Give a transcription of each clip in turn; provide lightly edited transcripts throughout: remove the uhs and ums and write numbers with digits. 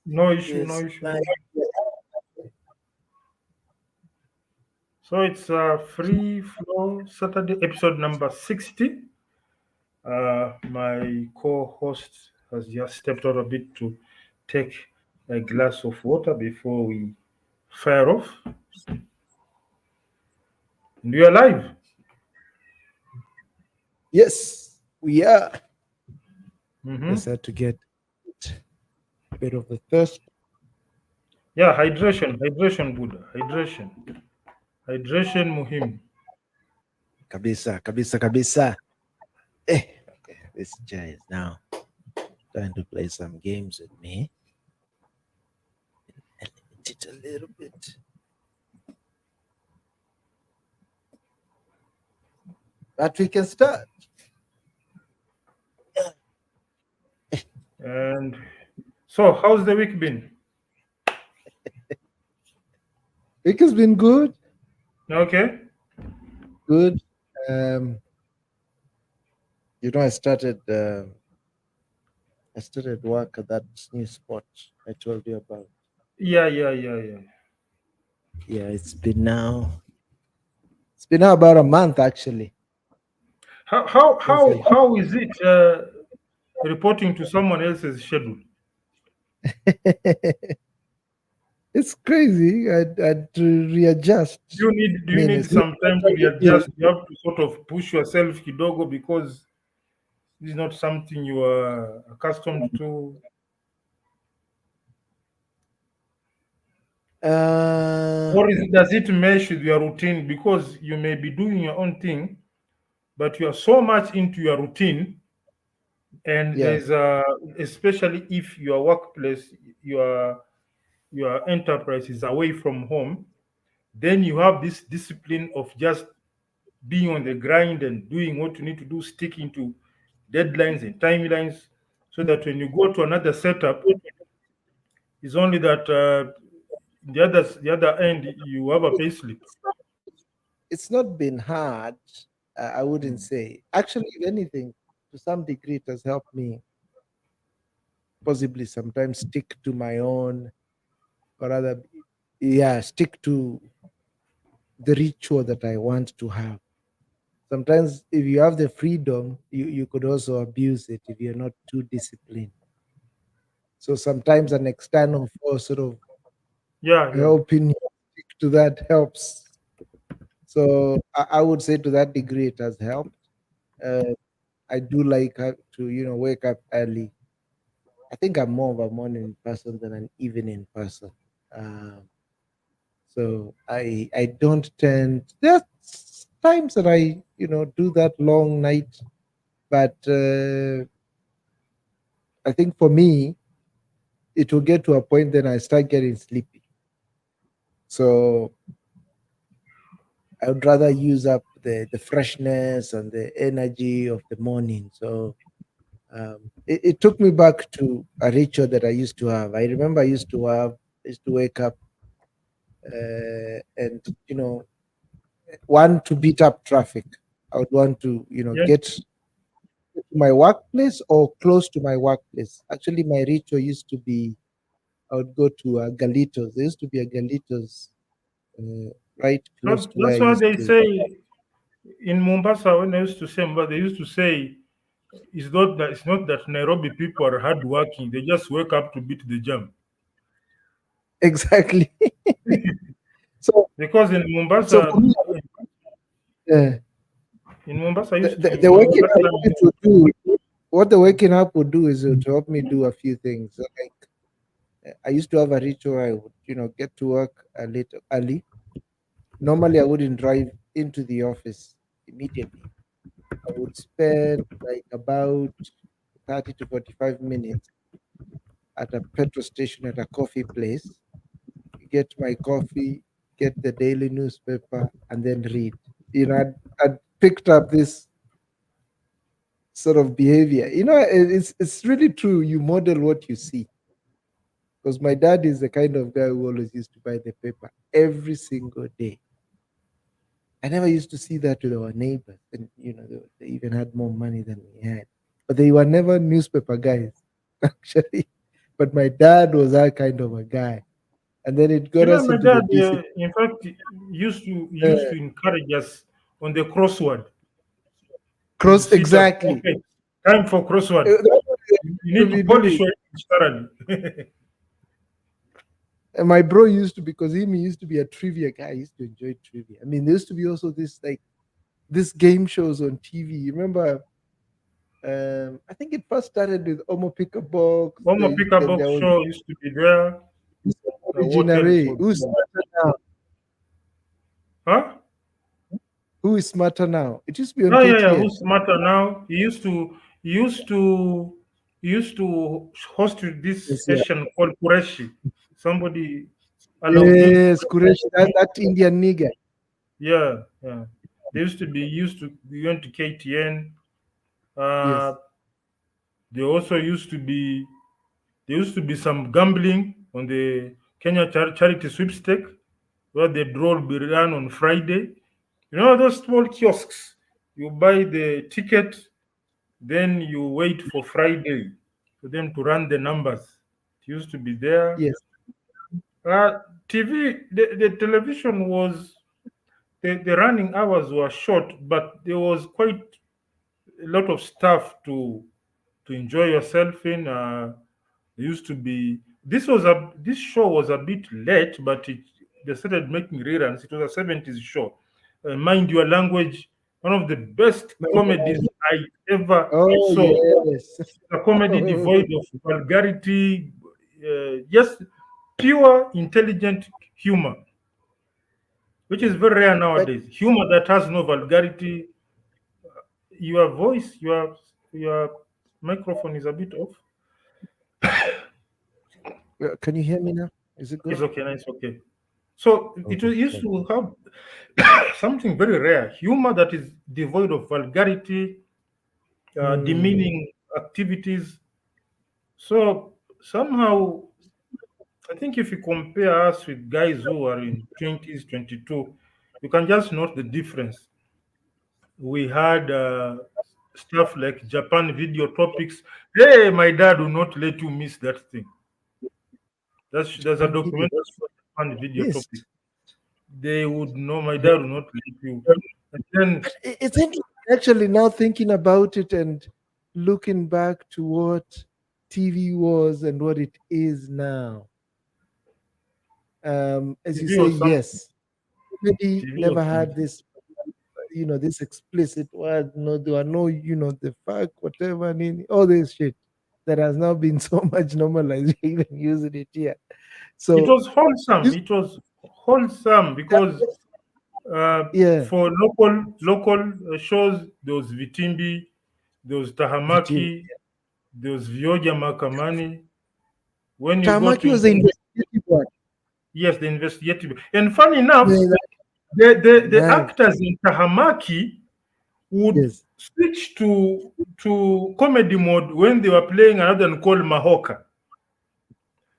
No issue, no Yes. issue. So it's Free Flow Saturday, episode number 60. My co-host has just stepped out a bit to take a glass of water before we fire off. And we are live. Yes, we are. Just Hmm. had to get a bit of the thirst. Yeah, hydration, Buddha, hydration, muhim. Kabisa, kabisa, kabisa. Okay. This guy is now trying to play some games with me. And limit it a little bit. But we can start. And so, how's the week been? Week has been good. Okay. Good. Um, I started work at that new spot I told you about. Yeah. Yeah, it's been now about a month actually. How how Since how how is it reporting to someone else's schedule? it's crazy. I had to readjust. Do I you mean, need it's not some time to readjust? You have to sort of push yourself kidogo because this is not something you are accustomed to. uh, Or does it mesh with your routine? Because you may be doing your own thing, but you are so much into your routine, and yeah, there's especially if your workplace, your your enterprise is away from home, then you have this discipline of just being on the grind and doing what you need to do, sticking to deadlines and timelines, so that when you go to another setup, it's only that the other end you have a payslip. it's not been hard. I wouldn't Mm. say. Actually, if anything, to some degree, it has helped me possibly sometimes stick to my own, or rather, yeah, stick to the ritual that I want to have. Sometimes, if you have the freedom, you could also abuse it if you're not too disciplined. So sometimes an external force sort of Yeah. helping you stick to that helps. So I would say to that degree it has helped. Uh, I do like to wake up early. I think I'm more of a morning person than an evening person. Um, so I don't tend. There's times that I do that long night, but I think for me it will get to a point then I start getting sleepy. So I would rather use up the freshness and the energy of the morning. So it took me back to a ritual that I used to have. I remember I used to wake up and want to beat up traffic. I would want to Yeah. get to my workplace or close to my workplace. Actually, my ritual used to be I would go to Galitos. There used to be a Galitos uh, right close to where I That's what used they to. say in Mombasa. When I used to say, but they used to say it's not that Nairobi people are hardworking. They just wake up to beat the jam. Exactly. So Because so for me, uh, In Mombasa, I the, used to the, the waking that up time. used to do what the waking up would do is to help me do a few things. So, like I used to have a ritual. I would get to work a little early. Normally, I wouldn't drive into the office immediately. I would spend like about 30 to 45 minutes at a petrol station at a coffee place, get my coffee, get the daily newspaper, and then read. I'd picked up this sort of behavior. It's really true. You model what you see. Because my dad is the kind of guy who always used to buy the paper every single day. I never used to see that with our neighbors, and they even had more money than we had, but they were never newspaper guys. Actually, but my dad was that kind of a guy. And then it got us My into the dad, discipline. in fact, Uh, used to encourage us on the crossword. He would cross sit us, exactly. okay, time for crossword. That's what You we need used to to be polish doing. your English thoroughly. And my bro used to, because he used to be a trivia guy. He used to enjoy trivia. I mean, there used to be also this game shows on TV. You remember? I think it first started with Omo Pick a Box. Homo Picker Then there Box was Show used to be there. this What else originary. was there? Huh? Who is smarter now? It used to be on Oh yeah, yeah. KTN. Who's smarter now? He used to he used to host this Yes, yeah. session called Kureshi. Somebody allowed him. Yes, Qureshi, that Indian nigger. Yeah, yeah. They used to be used to we went to KTN. Yes, Uh, they also used to be there used to be some gambling on the Kenya Charity Sweepstake where the draw will be run on Friday. You know those small kiosks. You buy the ticket, then you wait for Friday for them to run the numbers. It used to be there. yes. TV, the television was the running hours were short, but there was quite a lot of stuff to enjoy yourself in. There used to be this show was a bit late, but they started making reruns. It was a 70s show. Mind Your Language, one of the best comedies I ever Oh saw. yes. A comedy devoid of vulgarity, just pure intelligent humor, which is very rare Like, nowadays. Humor that has no vulgarity. Your voice, your microphone is a bit off. can you hear me now? Is it good? It's okay, nice, okay. So Okay. used Thank to have something very rare, humor that is devoid of vulgarity, you. demeaning activities. So somehow, I think if you compare us with guys who are in 20s, 22, you can just note the difference. We had stuff like Japan video topics. Hey, my dad will not let you miss that thing. There's a Japan video. documentary for Japan video Yes. topic. They would know my Yeah. dad will not let you. And then It's interesting actually now thinking about it and looking back to what TV was and what it is now. As you TV say, was something. yes, comedy TV was never had something. this, this explicit word. No, there are no, the fuck, whatever, all this shit that has now been so much normalized. We even using it here. It So was wholesome. this, It was wholesome because yeah, for local shows, there was Vitimbi, there was Vitim. Tahamaki, there was Vioja Makamani. When you go to Tamaki was the investigative one. yes, the investigative. And funny Yeah, enough, the man. actors in Tahamaki would Yes. switch to comedy mode when they were playing another one called Mahoka.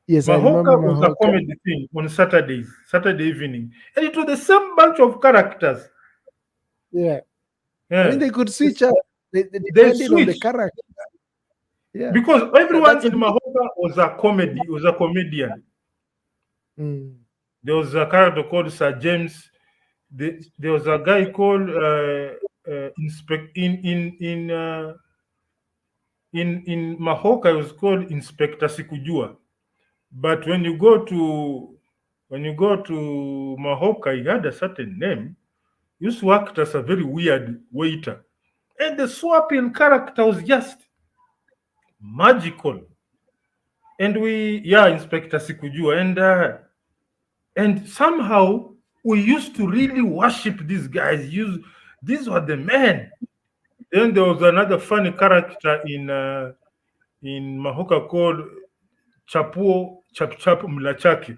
Yes, I Mahoka remember was a Mahoka. comedy thing on Saturdays, Saturday evening. And it was the same bunch of characters. Yeah. I mean, Yeah. they could switch up. They They depended on the switched character. Yeah. because That's everyone a in Mahoka was a comedian. mm, There was a character called Sir James. There was a guy called Inspect in Mahoka. It was called Inspector Sikujua. But when you go to Mahoka, he had a certain name. He used to act as a very weird waiter, and the swapping character was just magical. And Inspector Sikujua, and somehow we used to really worship these guys. These were the men. Then there was another funny character in Mahoka called Chapuo Chap Chap Mlachaki.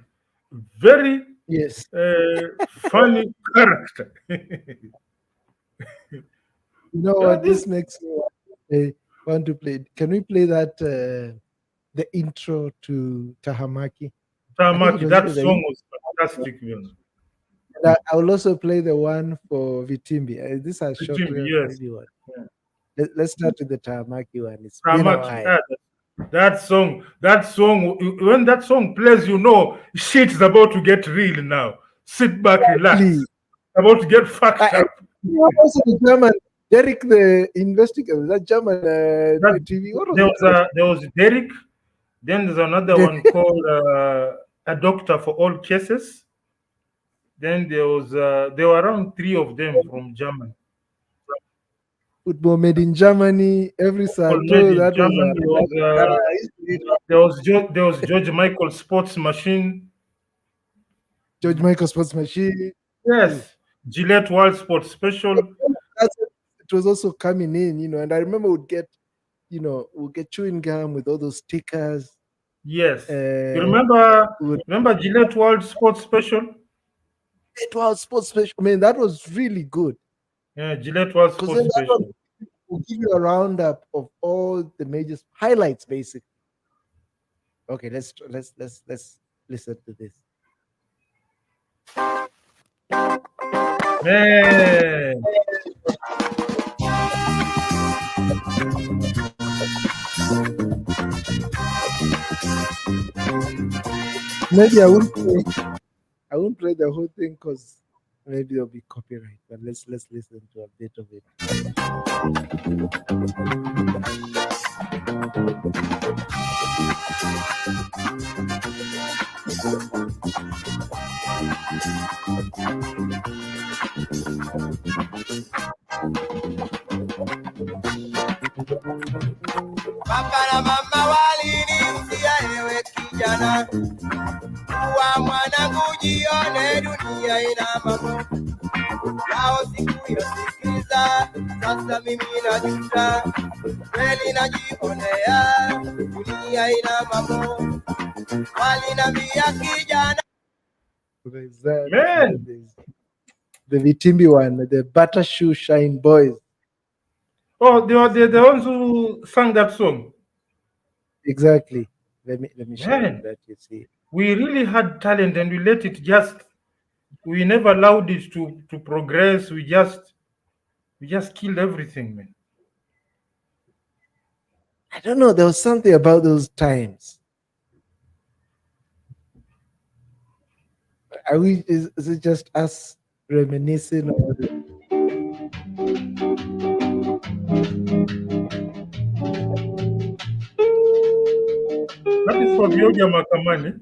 Very yes. funny character. You know Yeah, what? this This makes me want to play. Can we play that the intro to Tahamaki? I think it Tamaki, was that either the song intro. was fantastic, man. And I will also play the one for Vitimbi. These are short, Vitimbi, yes. maybe one. Yeah. Let's start with the Tahamaki one. It's been a Tamaki, while. yeah, when that song plays, you know shit's about to get real now. Sit back, relax. Exactly. About to get fucked I up. what was the German Derek the investigator? That German That TV. What was there it was called? Derek. Then there's another Derek one called a doctor for all cases. Then there were around three of them from Germany. Football Made in Germany. Every Football made Sato. in That was Germany. I used to read There was George Michael Sports Machine. George Michael Sports Machine. Yes, Gillette World Sports Special. That's it was also coming in, and I remember we'd get chewing gum with all those stickers. Yes, you Uh, remember Gillette World Sports Special? it was sports special. I mean, that was really good Yeah, Gillette World because Sports then that one Special. will give you a roundup of all the major highlights, basically. Okay, let's listen to this. Man, Maybe I won't play the whole thing because maybe there'll be copyright. But let's listen to a bit of it. Baba na mama walinihusia ewe kijana, kuwa mwanangu jione dunia ina mambo yao sikuyasikiza. Sasa mimi najuta, kweli najionea dunia ina mambo. Walinambia kijana, There's man. the Vitimbi one, the Butter Shoe Shine Boys. Oh, they were the ones who sang that song. Exactly. Let me show you Man, that you see. we really had talent and we let it just. We never allowed it to progress. We just killed everything, man. I don't know. There was something about those times. Are we? Is it just us reminiscing? Or That is for Bioga Makamani.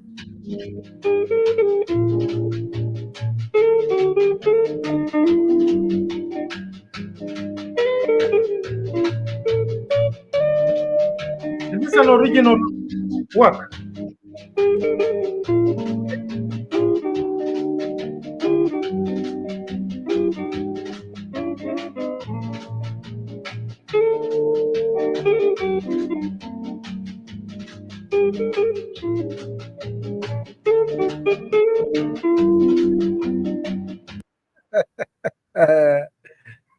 Is this an original work? uh,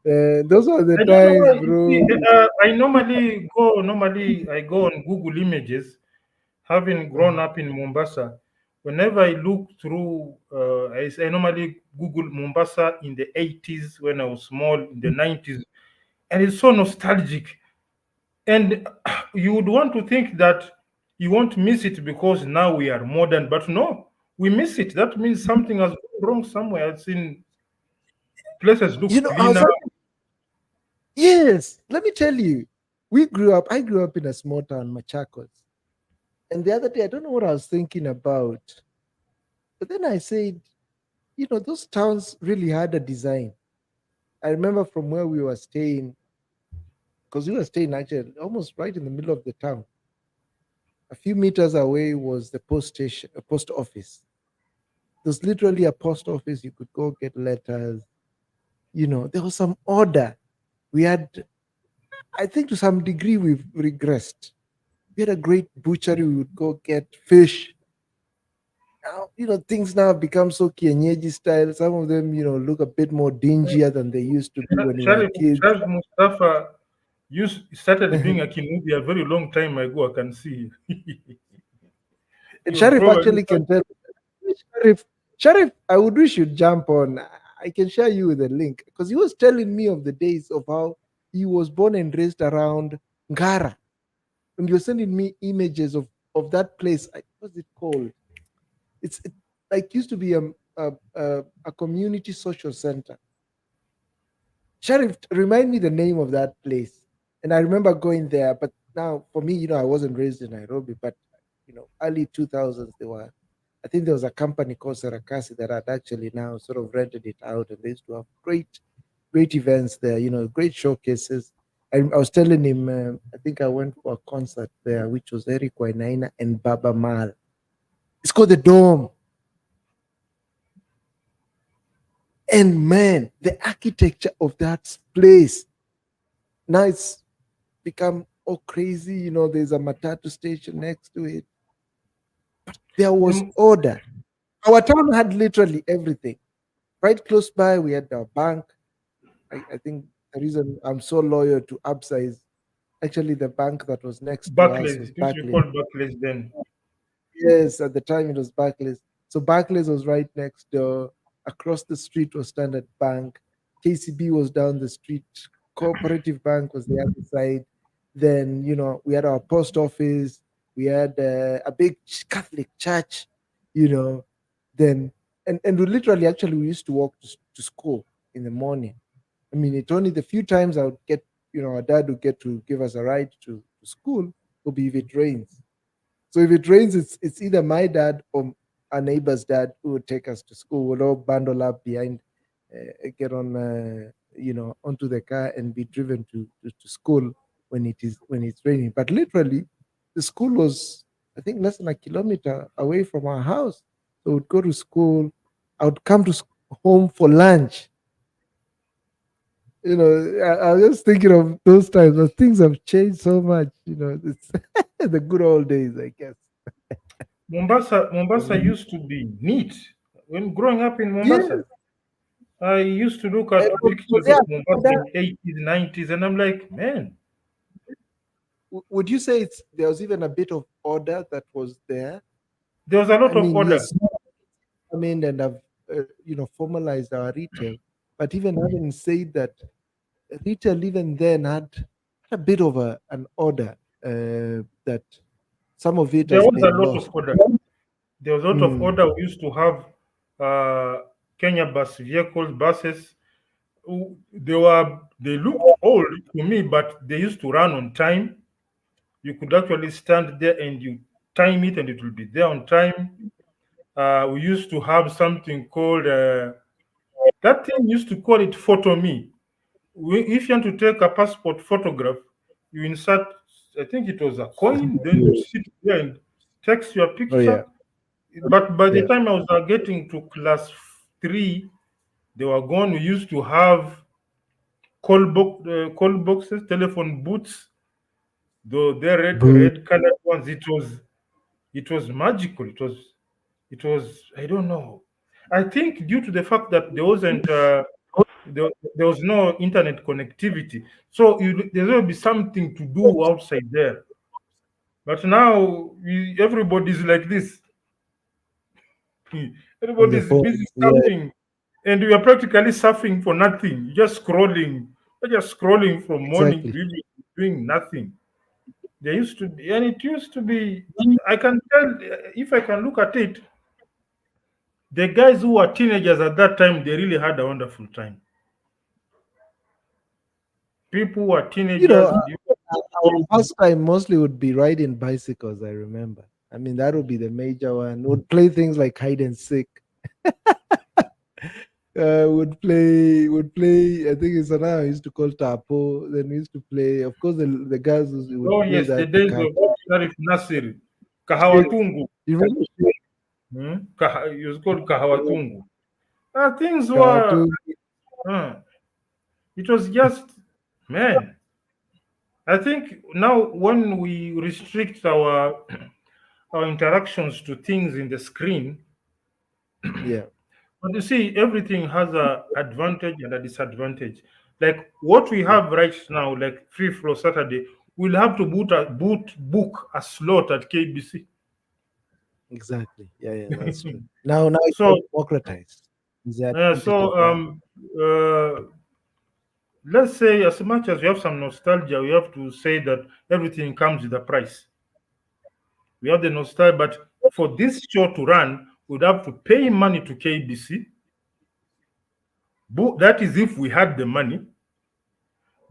those are the I don't know. times, You see, bro. I go on Google Images. Having grown up in Mombasa, whenever I look through, I normally Google Mombasa in the 80s when I was small, in the 90s, and it's so nostalgic. And you would want to think that you won't miss it because now we are modern, but no, we miss it. That means something has gone wrong somewhere. It's in places look I was cleaner. yes. Let me tell you, I grew up in a small town, Machakos. And the other day, I don't know what I was thinking about, but then I said, those towns really had a design. I remember from where we were staying, because we were staying actually almost right in the middle of the town. A few meters away was the post station, a post office. There's literally a post office. You could go get letters. There was some order. We had, I think to some degree, we've regressed. We had a great butchery. We would go get fish. Now, things now have become so kienyeji style. Some of them, look a bit more dingier than they used to be when we were kids. Sharif Mustafa started being a Kinubi a very long time ago. I can see. He And was Sharif probably actually can tell. Sharif, I would wish you'd jump on. I can share you with a link because he was telling me of the days of how he was born and raised around Ngara. and you're sending me images of that place. What's it called? It like used to be a community social center. Sharif, remind me the name of that place. And I remember going there, but now for me, I wasn't raised in Nairobi, but early 2000s, I think there was a company called Sarakasi that had actually now sort of rented it out, and they used to have great events there, great showcases. I was telling him, I think I went for a concert there, which was Eric Wainaina and Baba Mal. It's called the Dome. And man, the architecture of that place, now it's become all crazy. There's a Matatu station next to it. But there was order. Our town had literally everything. Right close by, we had our bank. I think the reason I'm so loyal to Absa is actually the bank that was next to us Barclays. was It used to be Barclays. called Barclays then. Yes, at the time it was Barclays. So Barclays was right next door. Across the street was Standard Bank. KCB was down the street. Cooperative Bank was the other side. Then, we had our post office. We had a big Catholic church, Then, and we literally, actually, we used to walk to school in the morning. I mean, it's only the few times I would get, our dad would get to give us a ride to school would be if it rains. So if it rains, it's either my dad or our neighbor's dad who would take us to school. We'll all bundle up behind, get on, onto the car and be driven to school when it's raining. But literally, the school was, I think, less than a kilometer away from our house. So we'd go to school. I would come to home for lunch. I was just thinking of those times, but things have changed so much. It's the good old days, I guess. Mombasa used to be neat. When growing up in Mombasa, I used to look at pictures of Mombasa in 80s, 90s, and I'm like, man. Would you say there was even a bit of order that was there? There was a lot of order. Yes, I mean, and I've formalized our retail, but even having said that, retail even then had a bit of an order that some of it There has was been a lot lost. of order. There was a lot of order. We used to have Kenya bus vehicles, buses. They looked old to me, but they used to run on time. You could actually stand there and you time it, and it will be there on time. We used to have something called that thing used to call it photo me. If you want to take a passport photograph, you insert, I think it was a coin, then you sit there and text your picture. Oh, yeah. But by the Yeah. time I was getting to class 3, they were gone. We used to have call boxes, telephone booths, though they're red colored ones. It was magical. It was I don't know. I think due to the fact that there wasn't there was no internet connectivity, so there's going to be something to do outside there. But now everybody's like this. Everybody's phone, busy yeah. surfing, and we are practically surfing for nothing. Just scrolling. We're just scrolling from morning to Exactly. evening, doing nothing. There used to be, and it used to be. I can tell if I can look at it. The guys who were teenagers at that time, they really had a wonderful time. People who were teenagers. Our pastime mostly would be riding bicycles, I remember. I mean, that would be the major one. Would play things like hide and seek. Would play. I think it's another used to call tapo. Then we used to play. Of course, the guys would Oh play yes, the that. days of Sharif Nasir, Kahawatungu. You remember It was called Kahawatungu. Things were. It was just, man. I think now when we restrict our our interactions to things in the screen, Yeah. but you see, everything has a advantage and a disadvantage. Like what we have right now, like Free Flow Saturday, we'll have to book a slot at KBC. Exactly. Yeah, that's true. Now it's So democratized. Is that so uh, let's say, as much as we have some nostalgia, we have to say that everything comes with a price. We have the nostalgia, but for this show to run, we'd have to pay money to KBC. That is if we had the money.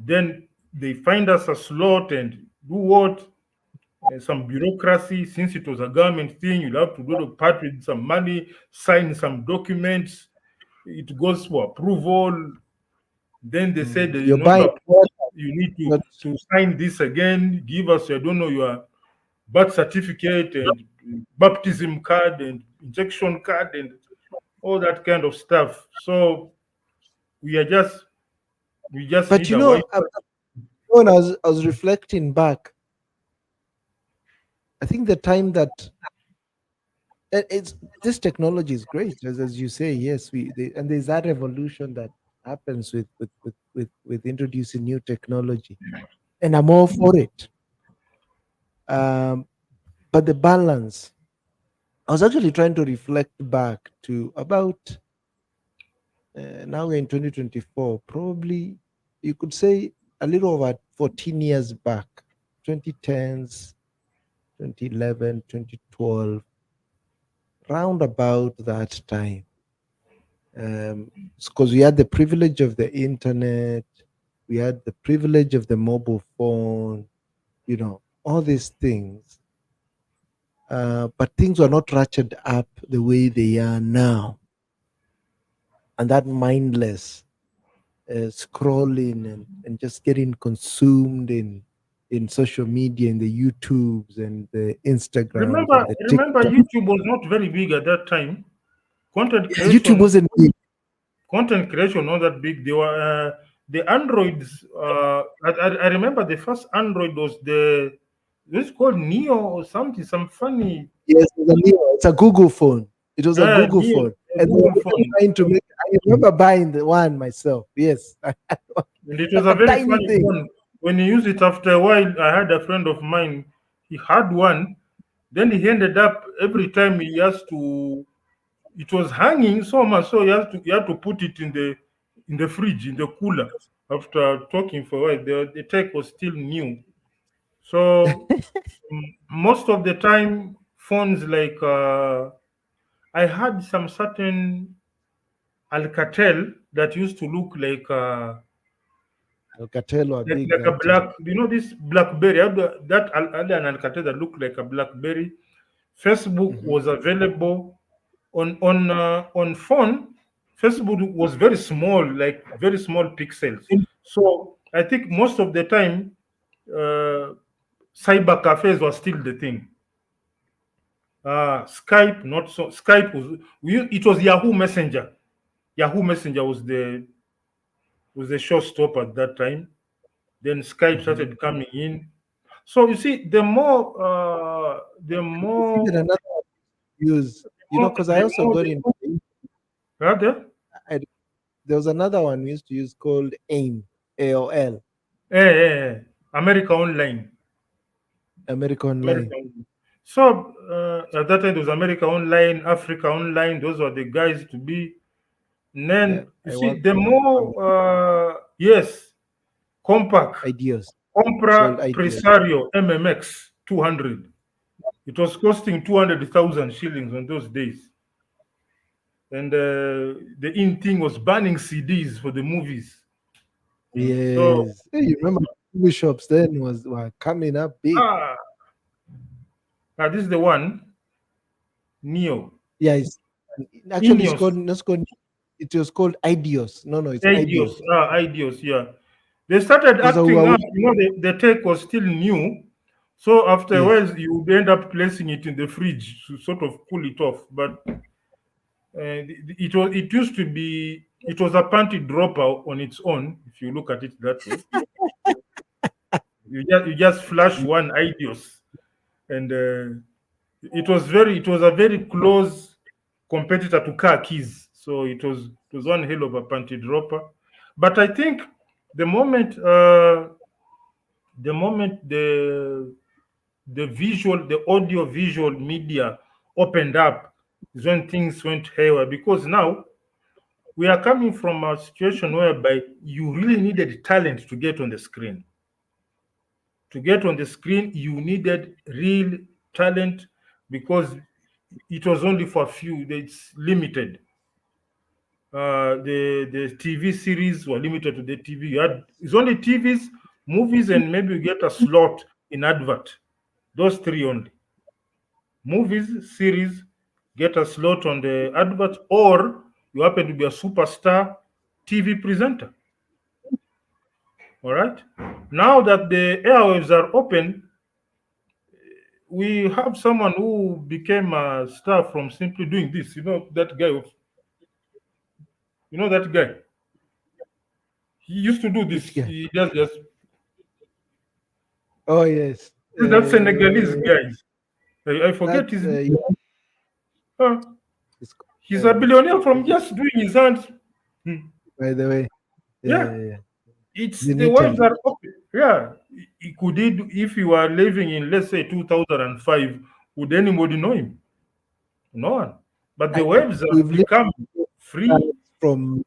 Then they find us a slot and do what? Some bureaucracy. Since it was a government thing, you'll have to go to part with some money, sign some documents. It goes for approval. Then they said that You're buying you need but to sign this again, give us, I don't know, your birth certificate and baptism card and injection card and all that kind of stuff. So we just but need you a know, Wi-Fi. when I was reflecting back, I think the time that it's this technology is great, as you say. Yes, and there's that evolution that happens with introducing new technology, and I'm all for it. But the balance, I was actually trying to reflect back to about now we're in 2024, probably you could say a little over 14 years back, 2010s, 2011, 2012, round about that time. Because we had the privilege of the internet, we had the privilege of the mobile phone, all these things. But things were not ratcheted up the way they are now. And that mindless scrolling and just getting consumed in social media, in the YouTubes and the Instagrams. Remember, YouTube was not very big at that time. Content creation. YouTube wasn't big. Content creation not that big. They were the Androids. I remember the first Android was it's called Neo or something, some funny. Yes, it's a Google phone. It was a Google Neo, phone. a Google phone. I remember buying the one myself. Yes. And it was a very funny phone. When you use it after a while, I had a friend of mine, he had one. Then he ended up every time he has to, it was hanging so much, so he had to put it in the fridge, in the cooler. After talking for a while, the tech was still new. So most of the time, phones like I had some certain Alcatel that used to look like Alcatel or big, like a black, this BlackBerry. I had that an Alcatel that looked like a BlackBerry. Facebook was available on phone. Facebook was very small, like very small pixels. So I think most of the time, cyber cafes was still the thing. Skype, not so. Skype it was Yahoo Messenger. Yahoo Messenger was the showstopper at that time. Then Skype started coming in. So you see, the more another use, because I also got in. Rather, there was another one we used to use called AIM, AOL. America Online. America Online. So at that time, there was America Online, Africa Online. Those were the guys to be. And then you see, the more yes, Compaq, Ideas, Compra Presario MMX 200. It was costing 200,000 shillings on those days. And the in thing was banning CDs for the movies. Yes. So, you remember movie shops then were coming up big. This is the one. Neo. Yeah, actually it was called Ideos. No, it's Ideos. Ideos, yeah. They started acting up, the tech was still new. So after a while, you would end up placing it in the fridge to sort of cool it off. But it used to be, it was a panty dropper on its own, if you look at it that way. you just flash one Ideos, and it was a very close competitor to car keys. So it was one hell of a panty dropper. But I think the moment the audio visual media opened up is when things went haywire, because now we are coming from a situation whereby you really needed talent to get on the screen. To get on the screen, you needed real talent because it was only for a few. It's limited. The TV series were limited to the TV. You had it's only TVs, movies, and maybe you get a slot in advert. Those three only. Movies, series, get a slot on the advert, or you happen to be a superstar TV presenter. All right. Now that the airwaves are open, we have someone who became a star from simply doing this. You know that guy. You know that guy. He used to do this. Which guy? He does just Oh yes. that Senegalese guy. I forget That, his name. Uh, it's, he's a billionaire from just doing his hands. by the way. Yeah. It's In the waves Italy. are open. Yeah. Could he do, if you were living in, let's say, 2005, would anybody know him? No one. But the waves have We've lived become free. from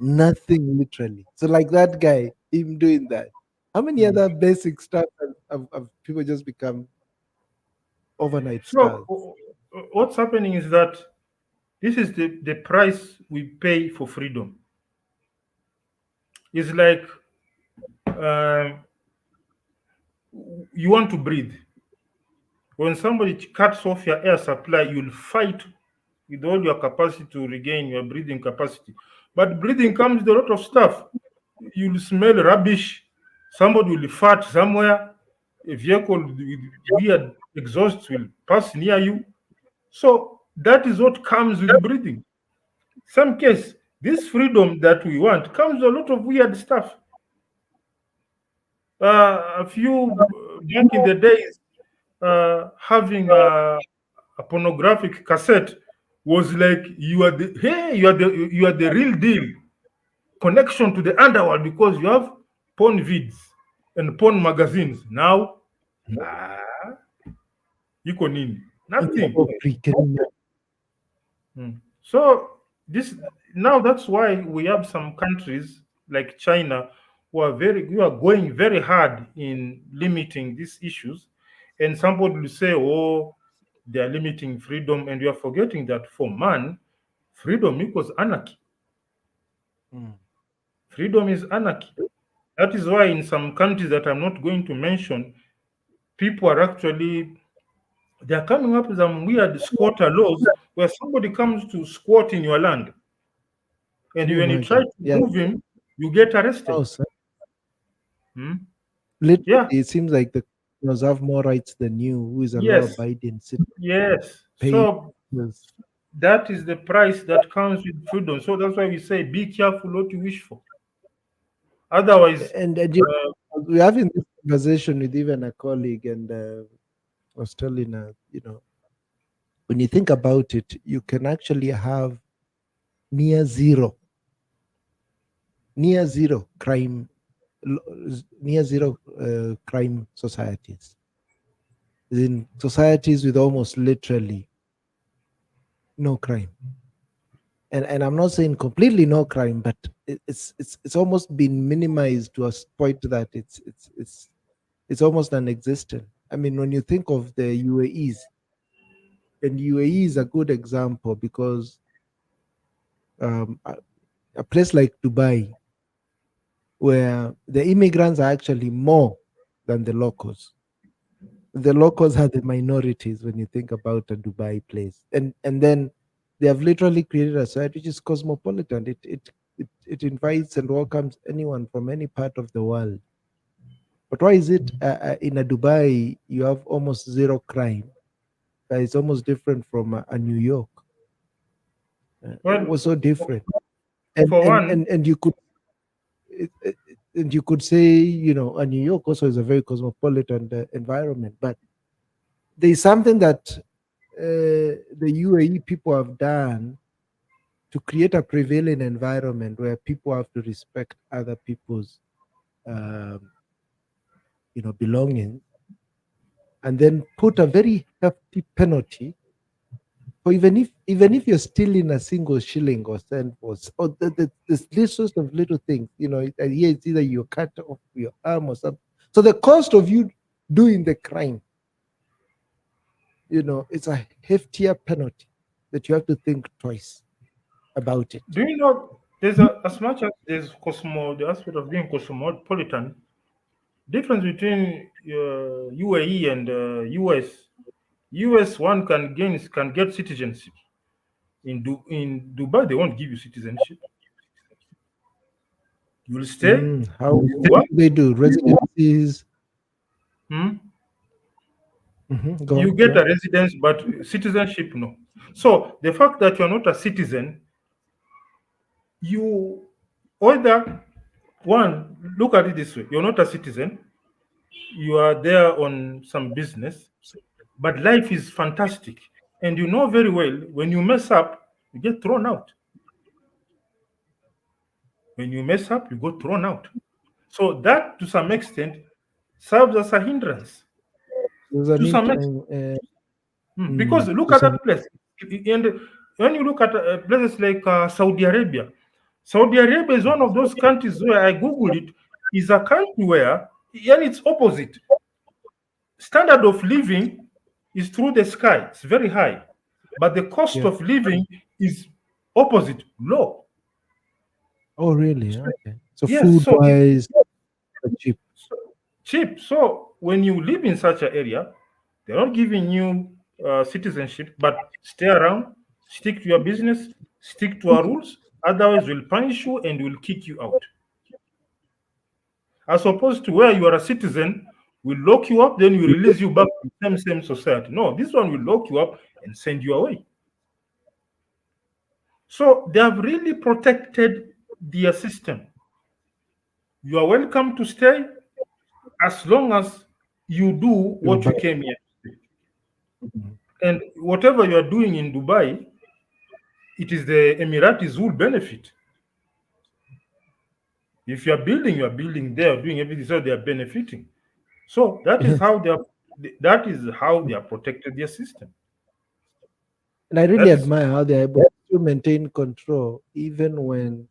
nothing literally. So like that guy, him doing that. How many other basic stuff have people just become overnight stars? So what's happening is that this is the price we pay for freedom. It's like you want to breathe. When somebody cuts off your air supply, you'll fight with all your capacity to regain your breathing capacity. But breathing comes with a lot of stuff. You'll smell rubbish. Somebody will fart somewhere. A vehicle with weird exhausts will pass near you. So that is what comes with breathing. Some case, this freedom that we want comes with a lot of weird stuff. A few back in the days, having a pornographic cassette was like you are the real deal connection to the underworld because you have porn vids and porn magazines. Now, iko nini? Nothing. So this now that's why we have some countries like China who are going very hard in limiting these issues. And somebody will say, oh, they are limiting freedom, and you are forgetting that for man, freedom equals anarchy. Freedom is anarchy. That is why in some countries that I'm not going to mention, people are actually they're coming up with some weird squatter laws where somebody comes to squat in your land, and when you try to move him, you get arrested. Oh, sir. Yeah. It seems like the criminals have more rights than you, who is a Yes. law-abiding citizen. Yes. So that is the price that comes with freedom. So that's why we say be careful what you wish for. Otherwise, and we're having this conversation with even a colleague, and I was telling her, when you think about it, you can actually have near zero crime societies. In societies with almost literally no crime. And I'm not saying completely no crime, but it's almost been minimized to a point that it's almost non-existent. I mean, when you think of the UAEs, and UAE is a good example because a place like Dubai, where the immigrants are actually more than the locals. The locals are the minorities when you think about a Dubai place, and then they have literally created a site which is cosmopolitan. It invites and welcomes anyone from any part of the world. But why is it in a Dubai you have almost zero crime? It's almost different from a New York. It was so different, and you could. And you could say, a New York also is a very cosmopolitan environment, but there's something that the UAE people have done to create a prevailing environment where people have to respect other people's, belongings, and then put a very hefty penalty or even if you're stealing a single shilling or cent or this sort of little things, and here it's either you cut off your arm or something. So the cost of you doing the crime, it's a heftier penalty that you have to think twice about it. Do you know there's as much as there's the aspect of being cosmopolitan, difference between UAE and US. US one can get citizenship. In Dubai, they won't give you citizenship. You will stay. How What? do they do residencies? Hmm? Go You on, get yeah. a residence, but citizenship, no. So the fact that you're not a citizen, you either one look at it this way: you're not a citizen, you are there on some business, but life is fantastic, and you know very well when you mess up, you get thrown out. When you mess up, you go thrown out. So that, to some extent, serves as a hindrance. There's an To some extent. Because look to at some- that place. And when you look at places like Saudi Arabia is one of those countries where I Googled it, is a country where, and it's opposite. Standard of living is through the sky, it's very high. But the cost Yeah. of living is opposite, low. Oh, really? Okay. So Yes, food so wise, cheap. cheap. So when you live in such an area, they're not giving you citizenship, but stay around, stick to your business, stick to our rules. Otherwise, we'll punish you and we'll kick you out. As opposed to where you are a citizen, we'll lock you up, then we release you back to the same society. No, this one will lock you up and send you away. So they have really protected their system. You are welcome to stay as long as you do what you came here to do. And whatever you are doing in Dubai, it is the Emiratis who will benefit. If you are building there, doing everything, so they are benefiting. So that is how they are protected their system. And I really That's- admire how they're able to maintain control, even when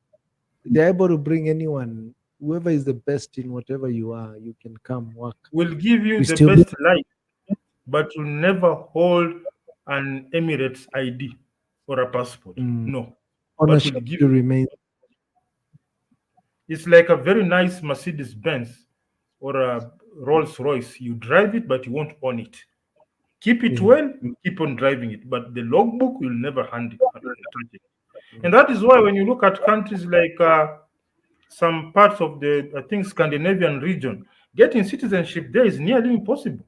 they're able to bring anyone, whoever is the best in whatever you are, you can come work. will give you We the still- best life, but will never hold an Emirates ID or a passport. No. Ownership will give- to remain. It's like a very nice Mercedes Benz or a Rolls Royce. You drive it, but you won't own it. Keep it well, you keep on driving it, but the logbook will never hand it. Touch it. And that is why when you look at countries like some parts of the, I think, Scandinavian region, getting citizenship there is nearly impossible.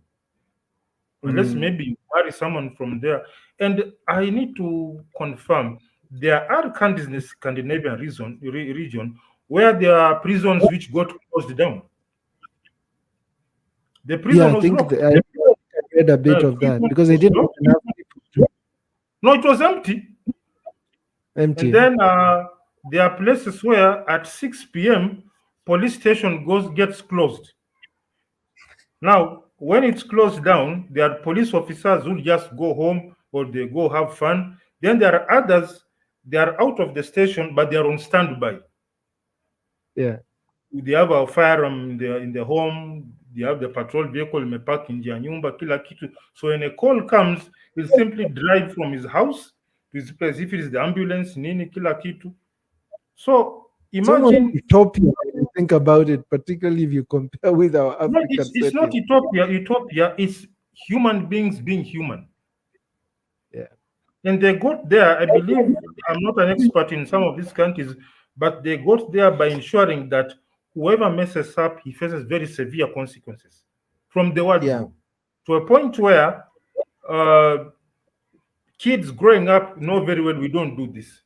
Unless maybe you marry someone from there. And I need to confirm there are countries in the Scandinavian region where there are prisons which got closed down. The prison Yeah, I was think locked. I read a bit of that because they didn't have enough people No, it was empty. empty. And then there are places where at 6 p.m. police station gets closed. Now, when it's closed down, there are police officers who just go home or they go have fun. Then there are others, they are out of the station, but they are on standby. Yeah. They have a firearm in the home, they have the patrol vehicle imepark nje ya nyumba, kila kitu. So when a call comes, he'll simply drive from his house to his place. If it is the ambulance, nini, kila kitu. So It's almost imagine, utopia when you think about it, particularly if you compare with our no, African it's not setting. utopia, it's human beings being human. Yeah. And they got there, I believe, I'm not an expert in some of these countries, but they got there by ensuring that whoever messes up, he faces very severe consequences from the word Yeah. go. To a point where kids growing up know very well we don't do this.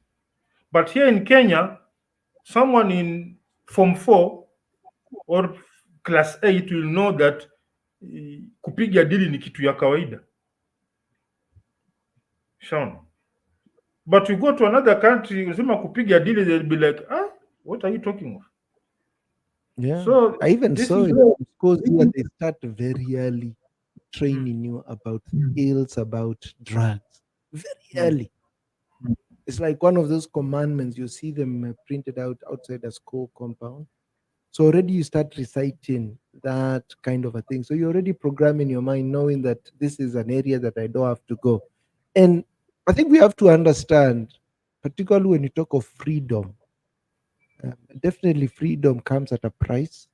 But here in Kenya, someone in Form 4 or Class 8 will know that kupiga dili ni kitu ya kawaida. Shawn. But you go to another country, usema kupiga dili, they'll be like, what are you talking of? Yeah. So I even this saw is- in schools here they start very early training you about ills, about drugs. very Mm. early. It's like one of those commandments. You see them printed out outside a school compound. So already you start reciting that kind of a thing. So you're already programming your mind, knowing that this is an area that I don't have to go. And I think we have to understand, particularly when you talk of freedom, definitely freedom comes at a price.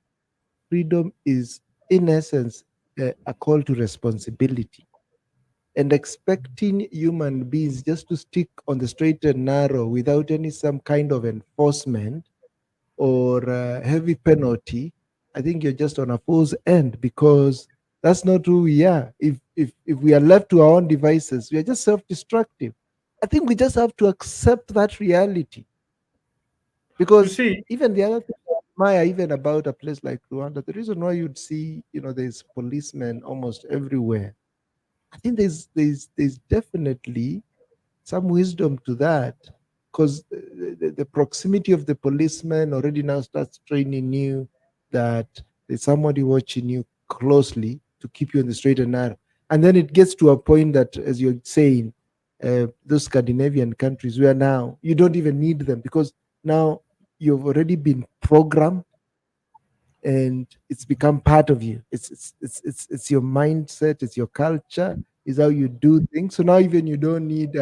Freedom is, in essence, a call to responsibility. And expecting human beings just to stick on the straight and narrow without any some kind of enforcement or heavy penalty, I think you're just on a fool's end, because that's not who we are. If we are left to our own devices, we are just self-destructive. I think we just have to accept that reality, You because see, even the other thing I admire even about a place like Rwanda, the reason why you'd see, there's policemen almost everywhere. I think there's definitely some wisdom to that, because the proximity of the policeman already now starts training you that there's somebody watching you closely to keep you on the straight and narrow. And then it gets to a point that, as you're saying, those Scandinavian countries where now you don't even need them, because now you've already been programmed and it's become part of you. It's your mindset, it's your culture, is how you do things. So now even you don't need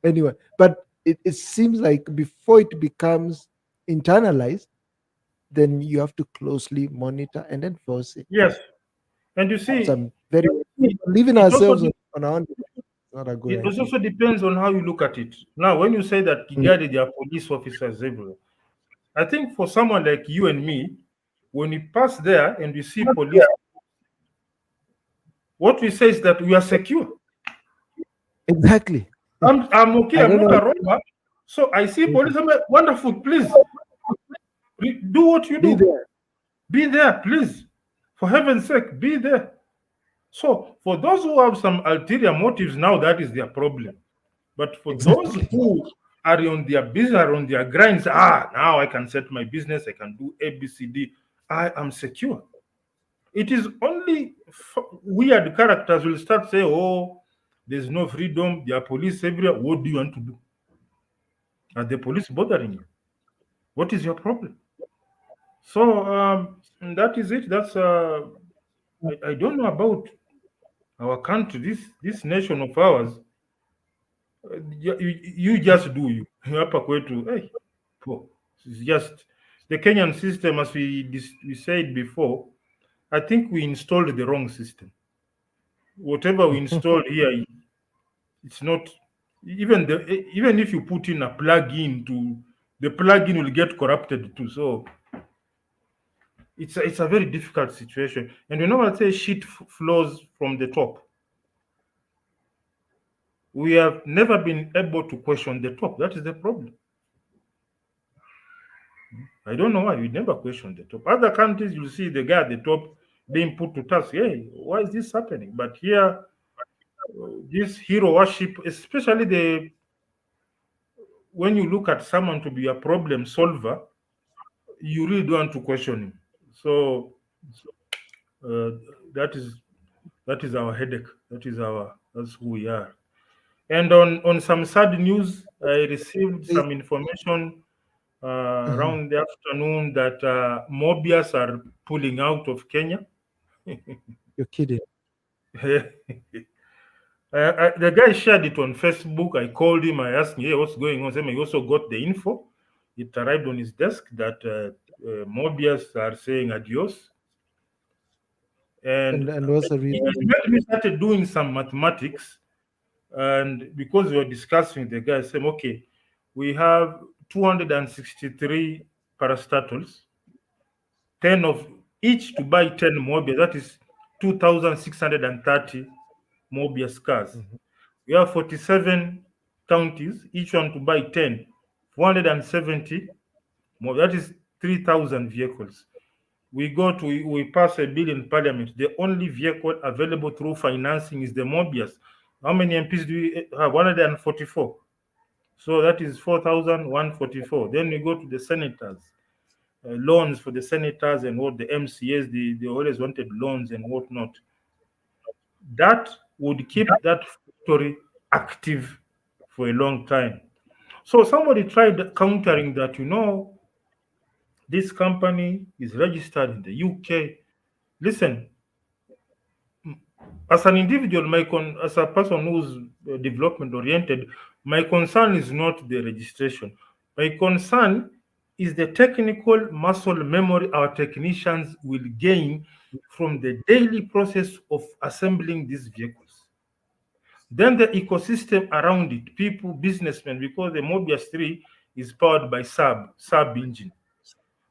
anyone. But it seems like before it becomes internalized, then you have to closely monitor and enforce it. yes, and you see, Some very it, leaving it also ourselves on our own is not a good it idea. also depends on how you look at it. Now, when you say that Mm. Kigali, there are police officers everywhere, I think for someone like you and me, when we pass there and we see police, what we say is that we are secure. Exactly. I'm okay. I I'm don't not know. a robber. So I see Mhm. police. I'm like, wonderful. Please do what you Be do. there. Be there, please. For heaven's sake, be there. So for those who have some ulterior motives, now that is their problem. But for those Exactly. who are on their business, are on their grinds, now I can set my business, I can do A, B, C, D. I am secure. It is only weird characters will start saying, oh, there's no freedom, there are police everywhere. What do you want to do? Are the police bothering you? What is your problem? So that is it. That's I don't know about our country, this nation of ours. You just do you. Hapa kwetu, hey, po. It's just the Kenyan system, as we said before. I think we installed the wrong system. Whatever we installed here, it's not even if you put in a plug-in to the plug-in will get corrupted too. So it's a very difficult situation. And we normally say shit flows from the top. We have never been able to question the top. That is the problem. I don't know why we never question the top. Other countries, you see the guy at the top being put to task. Hey, why is this happening? But here, this hero worship, especially the when you look at someone to be a problem solver, you really don't want to question him. So uh, that is that is our headache. That's who we are. And on some sad news, I received There's- some information Mhm. around the afternoon that Mobius are pulling out of Kenya. You're kidding. The guy shared it on Facebook. I called him. I asked him, "Hey, what's going on?" He also got the info. It arrived on his desk that Mobius are saying adios. And And what's the reason? it made me started doing some mathematics. And because we were discussing, the guy said, "Okay, we have 263 parastatals, 10 of each to buy 10 Mobius. That is 2,630 Mobius cars. Mhm. We have 47 counties, each one to buy 10, 470 more. That is 3,000 vehicles. We pass a bill in parliament. The only vehicle available through financing is the Mobius. How many MPs do we have? 144. So that is 4,144. Then we go to the senators. Loans for the senators and what the MCAs, they always wanted loans and whatnot. That would keep that factory active for a long time. So somebody tried countering that, this company is registered in the UK. Listen, as an individual, as a person who's development oriented, my concern is not the registration. My concern is the technical muscle memory our technicians will gain from the daily process of assembling these vehicles. Then the ecosystem around it, people, businessmen, because the Mobius 3 is powered by sub engine.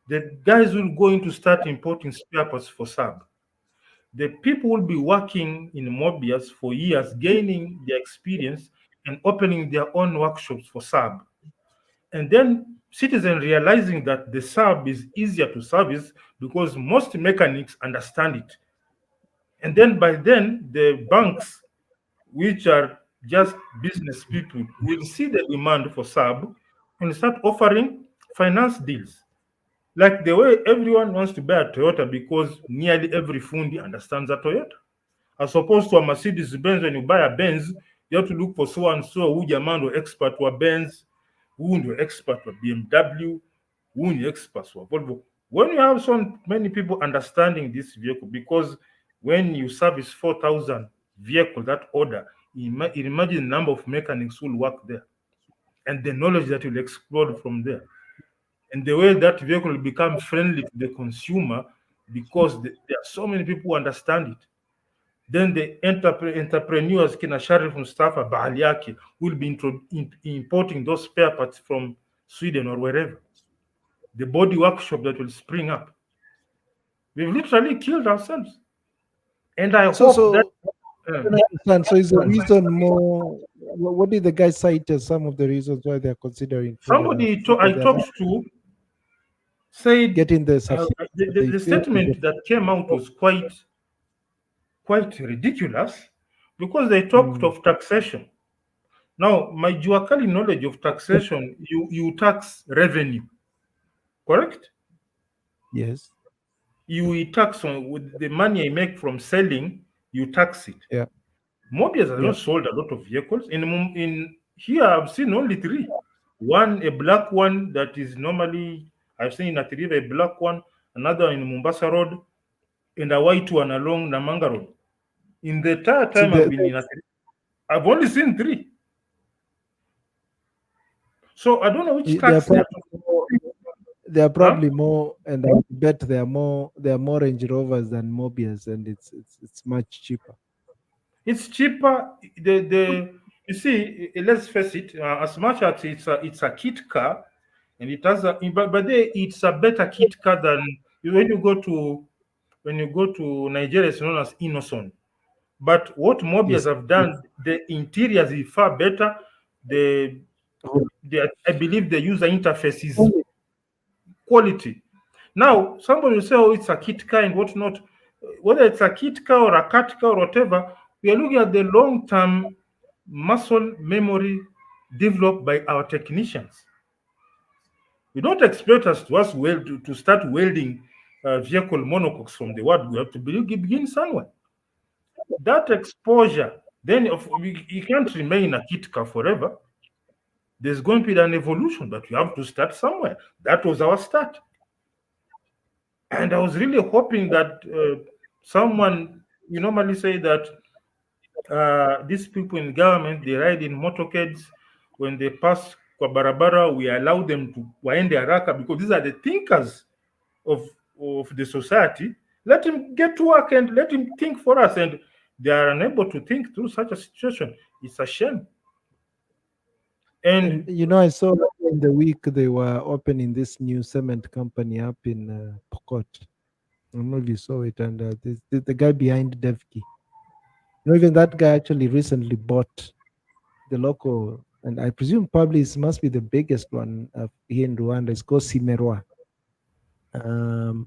The guys will going to start importing spare parts for sub. The people will be working in Mobius for years, gaining their experience and opening their own workshops for sub. And then citizens realizing that the sub is easier to service because most mechanics understand it. And then by then, the banks, which are just business people, will see the demand for sub and start offering finance deals. Like the way everyone wants to buy a Toyota because nearly every fundi understands a Toyota. As opposed to a Mercedes Benz, when you buy a Benz, you have to look for so and so who jaman or expert wa Benz, who ndio expert wa BMW, who ndio expert wa Volvo. When you have so many people understanding this vehicle, because when you service 4,000 vehicles that order, imagine the number of mechanics who will work there and the knowledge that will explode from there and the way that vehicle will become friendly to the consumer because there are so many people who understand it. Then the entrepreneurs, kina Sharif Mustafa Bahaliaki, will be importing those spare parts from Sweden or wherever. The body workshop that will spring up. We've literally killed ourselves. And I hope that. I don't understand. So is the reason more? What did the guy cite as some of the reasons why they are considering? Somebody I talked to said getting the the statement that came out was quite ridiculous because they talked of taxation. Now, my Juakali knowledge of taxation, you tax revenue, correct? Yes. You tax on with the money I make from selling, you tax it. Yeah. Mobius has not sold a lot of vehicles. In here, I've seen only 3. One, a black one that is normally I've seen in Atiriva, a black one, another in Mombasa Road, and a white one along Namanga Road. In the entire time I've been in Atiriva, I've only seen 3. So I don't know which tax they are probably more, and I bet they are more Range Rovers than Mobius, and it's much cheaper. It's cheaper. You see, let's face it. As much as it's a kit car, and it has but it's a better kit car than when you go to Nigeria. It's known as Innoson. But what Mobius have done, the interiors is far better. I believe the user interface is quality. Now, somebody will say, oh, it's a kit car and whatnot. Whether it's a kit car or a cat car or whatever, we are looking at the long-term muscle memory developed by our technicians. We don't expect us to start welding vehicle monocoques from the world. We have to begin somewhere. That exposure, then you can't remain a kit car forever. There's going to be an evolution, but we have to start somewhere. That was our start. And I was really hoping that someone, you normally say that these people in government, they ride in motorcades. When they pass kwa barabara, we allow them to waende haraka because these are the thinkers of the society. Let him get to work and let him think for us. And they are unable to think through such a situation. It's a shame. And I saw in the week they were opening this new cement company up in Pokot. I don't know if you saw it. And the guy behind Devki, even that guy actually recently bought the local, and I presume probably it must be the biggest one here in Rwanda. It's called Simerwa.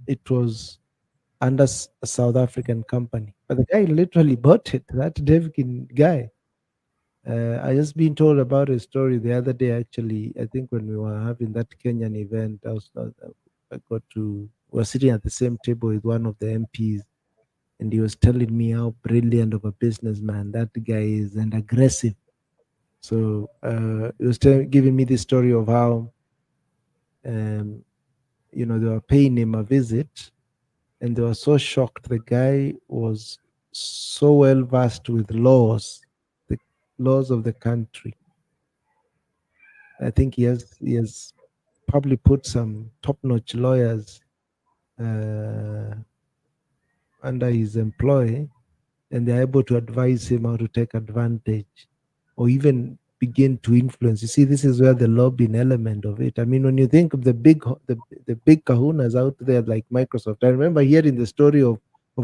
It was under a South African company, but the guy literally bought it. That Devkin guy. I just been told about a story the other day. Actually, I think when we were having that Kenyan event, we were sitting at the same table with one of the MPs, and he was telling me how brilliant of a businessman that guy is and aggressive. So it was giving me the story of how, they were paying him a visit, and they were so shocked. The guy was so well versed with the laws of the country. I think he has probably put some top-notch lawyers under his employ, and they're able to advise him how to take advantage or even begin to influence. You see, this is where the lobbying element of it. I mean, when you think of the big kahunas out there like Microsoft, I remember hearing the story of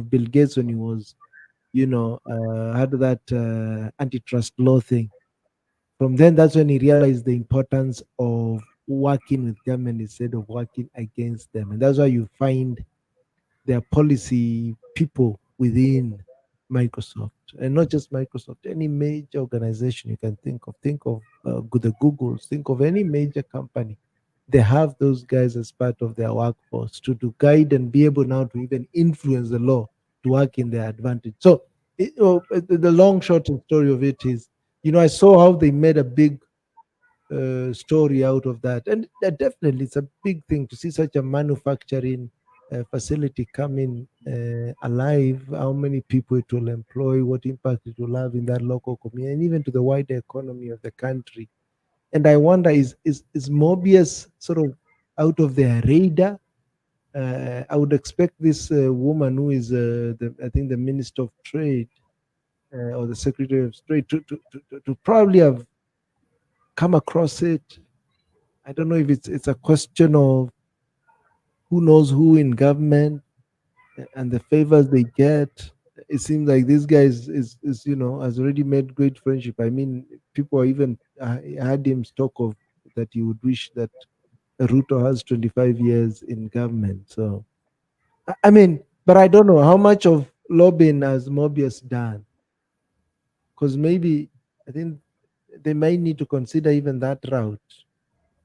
Bill Gates when he was, had that antitrust law thing. From then, that's when he realized the importance of working with government instead of working against them. And that's why you find their policy people within Microsoft, and not just Microsoft, any major organization you can think of. Think of the Googles, think of any major company. They have those guys as part of their workforce to guide and be able now to even influence the law to work in their advantage. So the long, short and story of it is, I saw how they made a big story out of that. And definitely it's a big thing to see such a manufacturing facility coming alive, how many people it will employ, what impact it will have in that local community, and even to the wider economy of the country. And I wonder, is Mobius sort of out of their radar? I would expect this woman who is, I think, the Minister of Trade or the Secretary of Trade to probably have come across it. I don't know if it's a question of who knows who in government and the favors they get. It seems like this guy is has already made great friendship. I mean, people are even had him talk of that he would wish that Ruto has 25 years in government. So I mean, but I don't know how much of lobbying has Mobius done, because maybe I think they might need to consider even that route.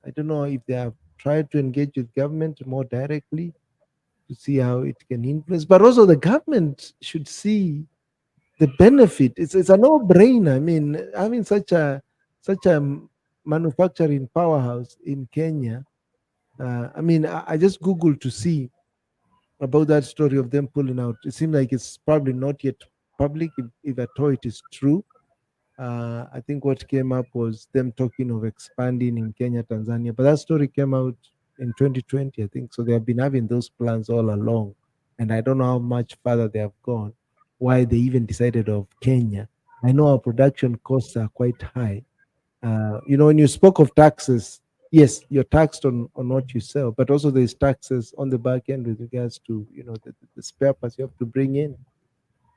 I don't know if they have tried to engage with government more directly to see how it can influence, but also the government should see the benefit. It's a no-brainer. I mean, having such a manufacturing powerhouse in Kenya. I mean, I just Googled to see about that story of them pulling out. It seems like it's probably not yet public, if at all it is true. I think what came up was them talking of expanding in Kenya, Tanzania, but that story came out in 2020, I think. So they have been having those plans all along, and I don't know how much further they have gone. Why they even decided of Kenya? I know our production costs are quite high. When you spoke of taxes, yes, you're taxed on what you sell, but also there's taxes on the back end with regards to the spare parts you have to bring in.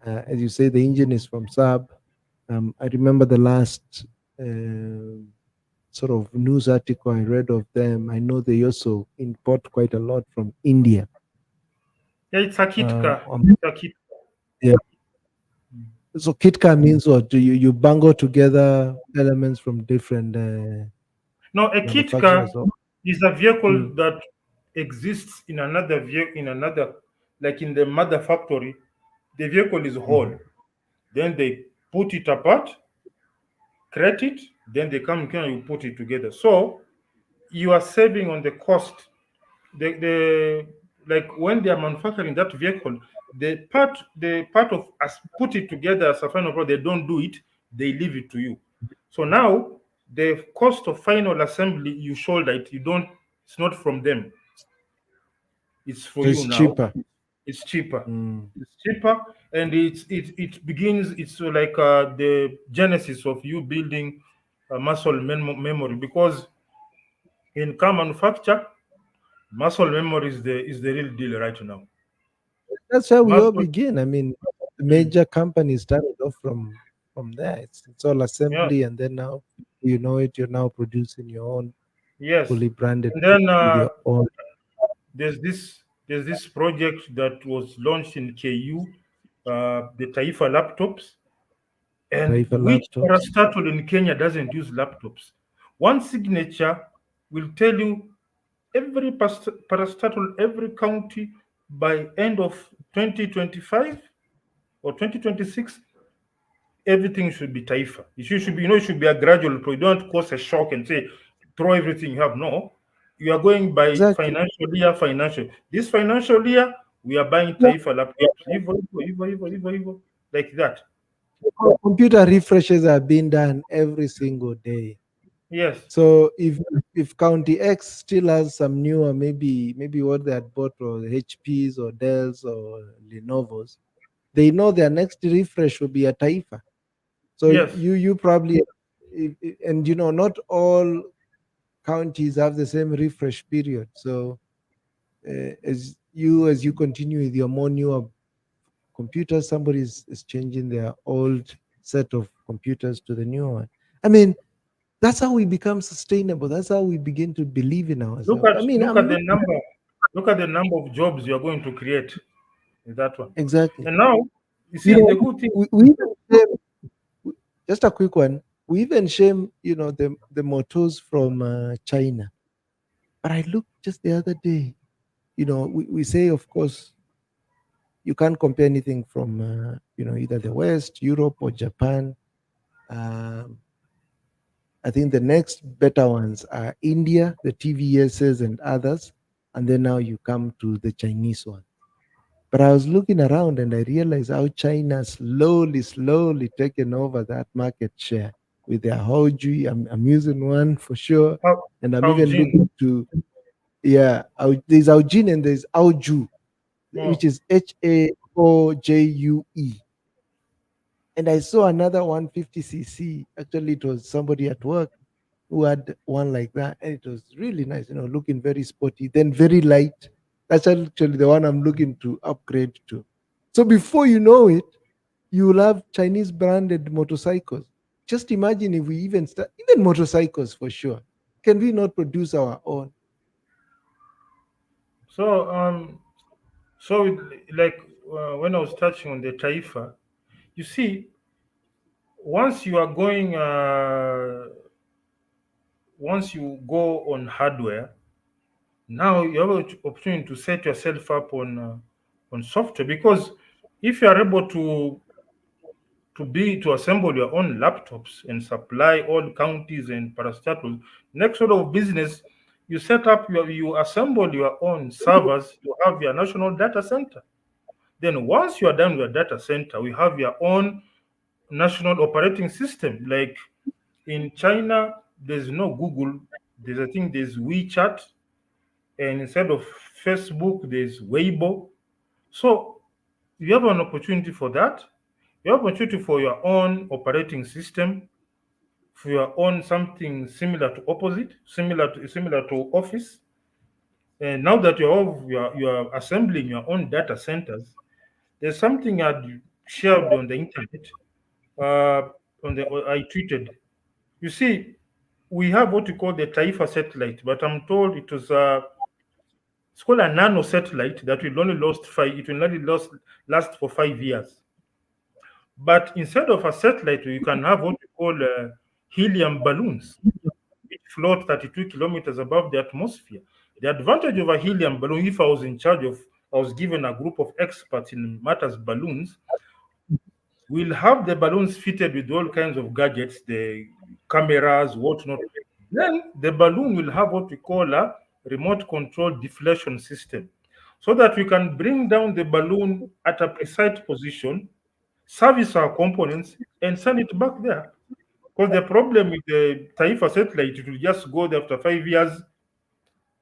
As you say, the engine is from Saab. I remember the last sort of news article I read of them. I know they also import quite a lot from India. Yeah, it's a Kitka. Yeah. So Kitka means what? Do you bungle together elements from different? No, a Kitka manufacturers or- is a vehicle that exists in another vehicle, like in the mother factory. The vehicle is whole. Then they put it apart, create it, then they come and you put it together. So you are saving on the cost. The like when they are manufacturing that vehicle, the part of us put it together as a final product, they don't do it, they leave it to you. So now the cost of final assembly, you shoulder it, it's not from them, it's for So you it's now. cheaper. It's cheaper. Mm. It's cheaper, and it begins. It's like the genesis of you building a muscle memory, because in car manufacture, muscle memory is the real deal right now. That's how we all Muscle, begin. I mean, the major companies started off from there. It's all yeah, assembly, and then now you're now producing your own yes. fully branded And then with your own there's this project that was launched in KU, the Taifa laptops, and Taifa which laptops. parastatal in Kenya doesn't use laptops. One signature will tell you every parastatal, every county by end of 2025 or 2026, everything should be taifa. It should be, it should be a gradual approach. You don't cause a shock and say throw everything you have. No, you are going by Exactly. financial. This financial year we are buying taifa laptops, Evo, like that. Computer refreshes are being done every single day. Yes. So if County X still has some newer, maybe what they had bought or HPs or Dells or Lenovo's, they know their next refresh will be a Taifa. So Yes. you probably, and not all counties have the same refresh period. So as you continue with your more newer computers, somebody is changing their old set of computers to the new one. I mean, that's how we become sustainable. That's how we begin to believe in Look ourselves. at I mean, look at the number. Look at the number of jobs you are going to create in that one. exactly. And now, you see, the good thing. We even shame, just a quick one. We even shame, the motors from China. But I looked just the other day. We say, of course, you can't compare anything from, either the West, Europe, or Japan. Um, I think the next better ones are India, the TVSs and others, and then now you come to the Chinese one. But I was looking around and I realized how China slowly taken over that market share with their Haoju. I'm using one for sure, and I'm even Haojin. looking to there's Haojin and there's Haoju, which is Haojue. And I saw another 150cc. Actually, it was somebody at work who had one like that, and it was really nice. Looking very sporty, then very light. That's actually the one I'm looking to upgrade to. So before you know it, you will have Chinese branded motorcycles. Just imagine if we even start, even motorcycles for sure. Can we not produce our own? So like when I was touching on the taifa, you see, once you are going, once you go on hardware, now you have an opportunity to set yourself up on software, because if you are able to assemble your own laptops and supply all counties and parastatals, next sort of business, you set up you assemble your own servers, you have your national data center. Then once you are done with your data center, we have your own national operating system. Like in China, there's no Google. I think there's WeChat, and instead of Facebook, there's Weibo. So you have an opportunity for that. You have an opportunity for your own operating system, for your own something similar to opposite, similar to Office. And now that you are assembling your own data centers, there's something I shared on the internet. I tweeted. You see, we have what we call the Taifa satellite, but I'm told it's called a nano satellite that will only last for 5 years. But instead of a satellite, you can have what we call helium balloons, which float 32 kilometers above the atmosphere. The advantage of a helium balloon, if I was in charge of, I was given a group of experts in matters balloons, we'll have the balloons fitted with all kinds of gadgets, the cameras, whatnot. Then the balloon will have what we call a remote control deflation system, so that we can bring down the balloon at a precise position, service our components, and send it back there. Because the problem with the Taifa satellite, it will just go there after 5 years,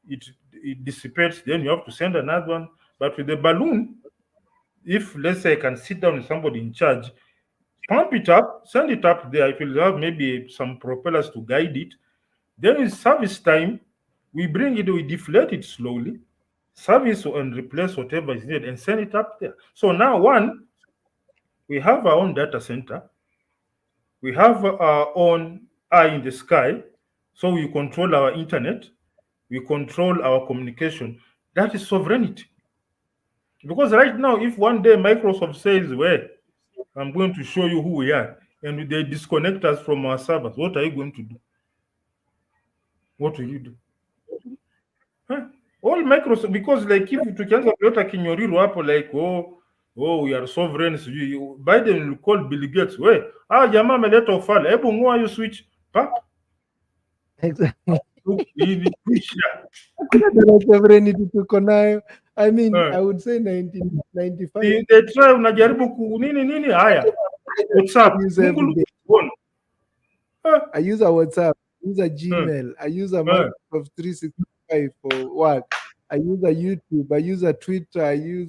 it dissipates, then you have to send another one. But with the balloon, if let's say I can sit down with somebody in charge, pump it up, send it up there. It will have maybe some propellers to guide it. Then in service time, we bring it, we deflate it slowly, service and replace whatever is needed, and send it up there. So now, one, we have our own data center, we have our own eye in the sky, so we control our internet, we control our communication. That is sovereignty. Because right now, if one day Microsoft says, well, I'm going to show you who we are, and they disconnect us from our servers, what are you going to do? What will you do? Huh? All Microsoft, because like if tukianza kuleta kinyoriro hapo like oh, we are sovereign. So Biden will call Bill Gates, we jamaa ameleta ufala, hebu ng'oa hiyo switch pap. Exactly. Hivi kisha. Sovereignty tuko nayo. I mean, I would say 1995. They try, unajaribu nini haya. WhatsApp. I use a WhatsApp, I use a Gmail, I use a Microsoft 365 for work, I use a YouTube, I use a Twitter,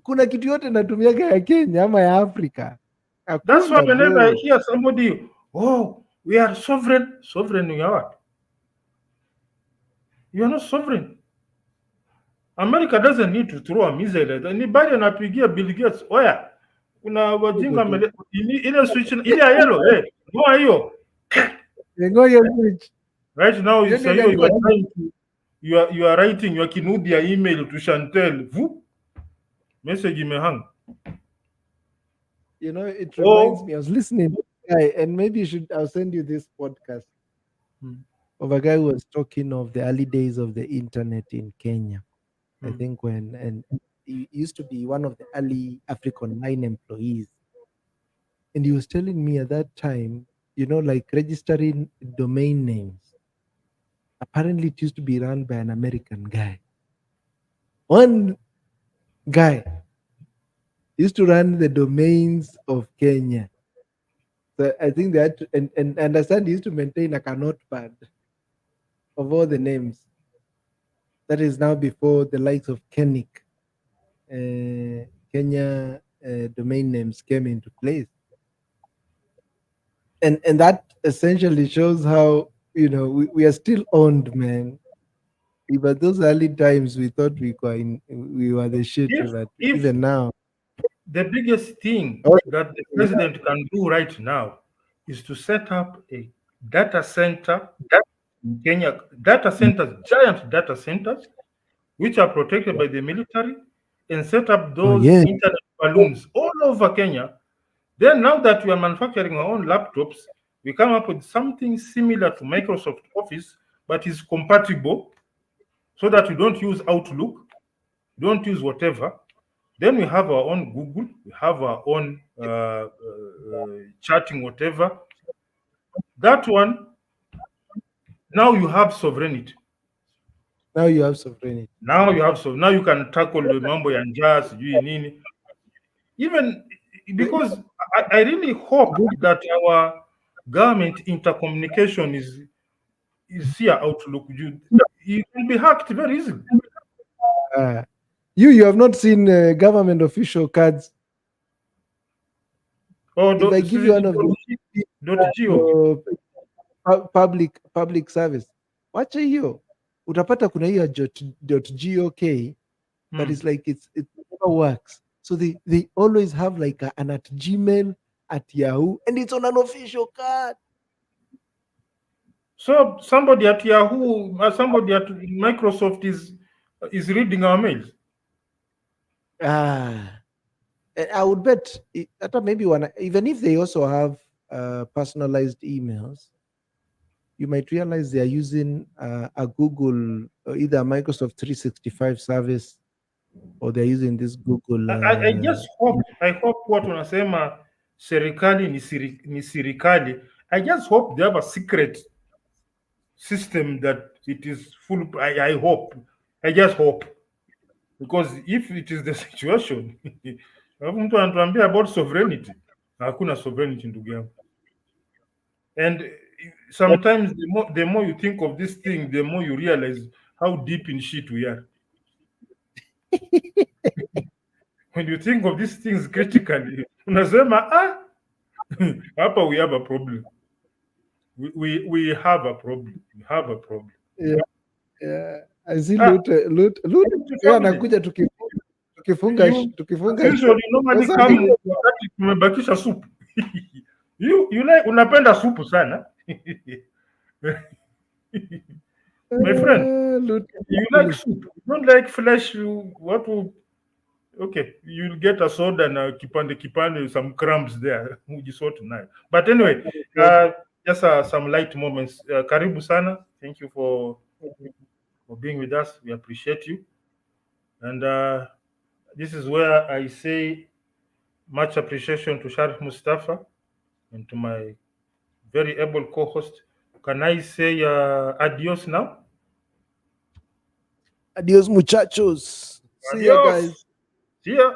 kuna kitu yote natumiaga ya Kenya ama ya Africa. That's why whenever I hear somebody, oh, we are sovereign. Sovereign you are what? You are not sovereign. America doesn't need to throw a missile. Ni Biden anapigia Bill Gates, oya, kuna wajinga ile switch ile ya yellow, ngoa hiyo. Ngoa hiyo switch. Right now you say you are writing your Kinudia email to Chantel. Message imehang. You know, it reminds me, I was listening to a guy, and maybe I'll send you this podcast of a guy who was talking of the early days of the internet in Kenya. I think and he used to be one of the early African 9 employees. And he was telling me at that time, you know, like registering domain names. Apparently it used to be run by an American guy. One guy used to run the domains of Kenya. So I think they had to, and understand he used to maintain like a notepad of all the names. That is now before the likes of Kenik, Kenya domain names came into place. And that essentially shows how, you know, we are still owned, man. But those early times we thought we were the shit, but even now. The biggest thing that the president can do right now is to set up a data center in Kenya, giant data centers, which are protected by the military, and set up those internet balloons all over Kenya. Then now that we are manufacturing our own laptops, we come up with something similar to Microsoft Office, but is compatible so that we don't use Outlook, don't use whatever. Then we have our own Google, we have our own chatting, whatever. That one, now you have sovereignty. Now you have sovereignty. Now you can tackle the mambo ya njaa sijui nini. Even because I really hope that our government intercommunication is here Outlook. It will be hacked very easily. You have not seen government official cards. Oh, if I give you one of the public service, wacha hiyo utapata kuna hiyo .gok, but it's like it never works. So they always have like an at Gmail, at Yahoo, and it's on an official card. So somebody at Yahoo, somebody at Microsoft is reading our mails. I would bet maybe even if they also have personalized emails, you might realize they are using a Google, either a Microsoft 365 service, or they're using this Google. I just hope what unasema serikali ni sirikali. I just hope they have a secret system that it is full. I hope. I just hope. Because if it is the situation, mtu anatuambia about sovereignty, hakuna sovereignty ndugu yangu. And sometimes the more you think of this thing, the more you realize how deep in shit we are. When you think of these things critically, unasema hapa we have a problem. We have a problem. We have a problem. Yeah. I see loot anakuja tukifunga. Usually normally come wakati tumebakisha supu. You like unapenda supu sana. My friend, you like soup. You don't like flesh. Okay, you'll get a soda and kipande, some crumbs there. But anyway, just some light moments. Karibu sana. Thank you for being with us. We appreciate you. And this is where I say much appreciation to Sharif Mustafa and to my very able co-host. Can I say adios now? Adios, muchachos. See ya, Adios. guys. See ya.